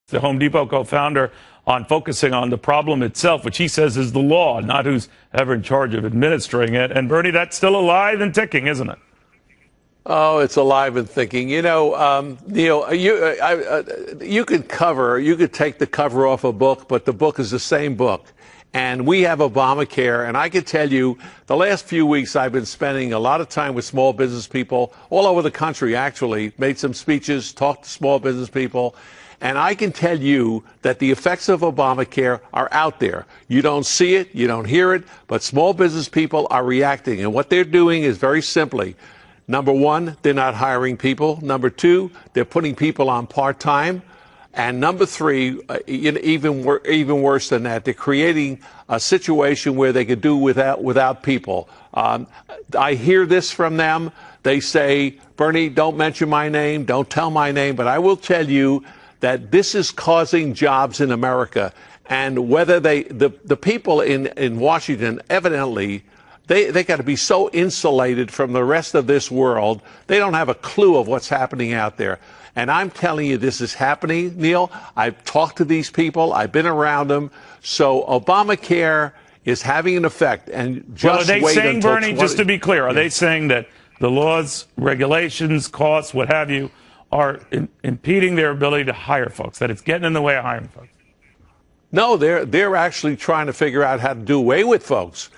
the Home Depot co-founder, on focusing on the problem itself, which he says is the law, not who's ever in charge of administering it. And Bernie, that's still alive and ticking, isn't it? Oh, it's alive and thinking. You know, Neil, you could take the cover off a book, but the book is the same book. And we have Obamacare, and I can tell you the last few weeks I've been spending a lot of time with small business people all over the country, actually, made some speeches, talked to small business people. And I can tell you that the effects of Obamacare are out there. You don't see it, you don't hear it, but small business people are reacting. And what they're doing is very simply, number one, they're not hiring people. Number two, they're putting people on part-time. And number three, even worse than that, they're creating a situation where they could do without people. I hear this from them. They say, Bernie, don't mention my name, don't tell my name, but I will tell you that this is causing jobs in America. And whether the people in Washington, evidently, they got to be so insulated from the rest of this world, they don't have a clue of what's happening out there. And I'm telling you, this is happening, Neil. I've talked to these people. I've been around them. So Obamacare is having an effect. And just are they saying, Bernie, 20, just to be clear, are they saying that the laws, regulations, costs, what have you, are impeding their ability to hire folks, that it's getting in the way of hiring folks? No, they're actually trying to figure out how to do away with folks.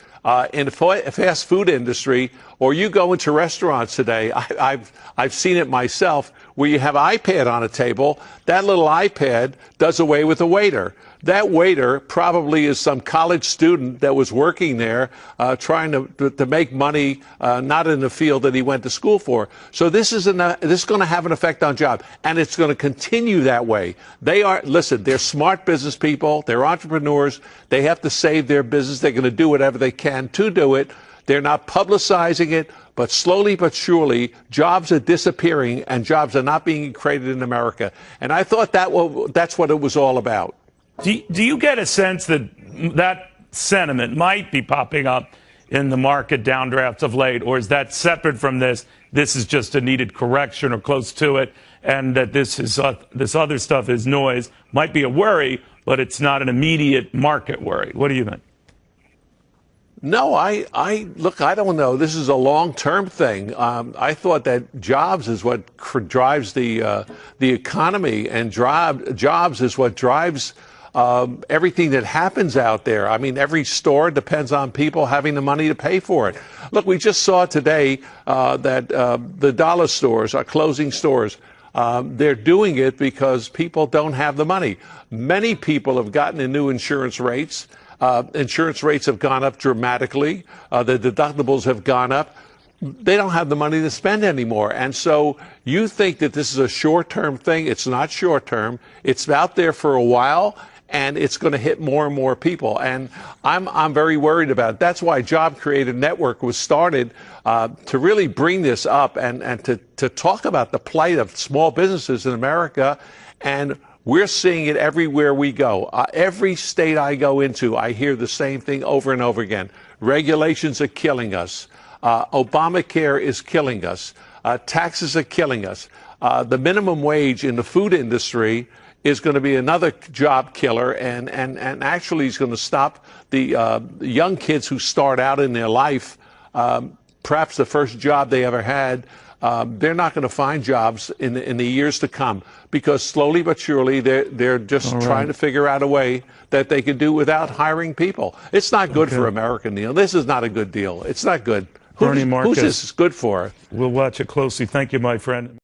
In the fast food industry, or you go into restaurants today, I've seen it myself, where you have an iPad on a table. That little iPad does away with the waiter. That waiter probably is some college student that was working there trying to make money, not in the field that he went to school for. So this is going to have an effect on jobs, and it's going to continue that way. Listen, they're smart business people. They're entrepreneurs. They have to save their business. They're going to do whatever they can to do it. They're not publicizing it, but slowly but surely, jobs are disappearing and jobs are not being created in America. And I thought that's what it was all about. Do you get a sense that that sentiment might be popping up in the market downdrafts of late, or is that separate from this? This is just a needed correction or close to it, and that this other stuff is noise. Might be a worry, but it's not an immediate market worry. What do you think? No, look, I don't know. This is a long-term thing. I thought that jobs is what drives the economy, and jobs is what drives everything that happens out there. I mean, every store depends on people having the money to pay for it. Look, we just saw today that the dollar stores are closing stores. They're doing it because people don't have the money. Many people have gotten in new insurance rates. Insurance rates have gone up dramatically. The deductibles have gone up. They don't have the money to spend anymore. And so you think that this is a short-term thing. It's not short-term. It's out there for a while, and it's going to hit more and more people. And I'm very worried about it. That's why Job Creator Network was started to really bring this up and to talk about the plight of small businesses in America. And we're seeing it everywhere we go. Every state I go into, I hear the same thing over and over again. Regulations are killing us. Obamacare is killing us. Taxes are killing us. The minimum wage in the food industry is going to be another job killer, and actually is going to stop the young kids who start out in their life, perhaps the first job they ever had. They're not going to find jobs in the years to come, because slowly but surely they're just trying to figure out a way that they can do without hiring people. It's not good for America, Neil. This is not a good deal. It's not good. Who's this good for? We'll watch it closely. Thank you, my friend.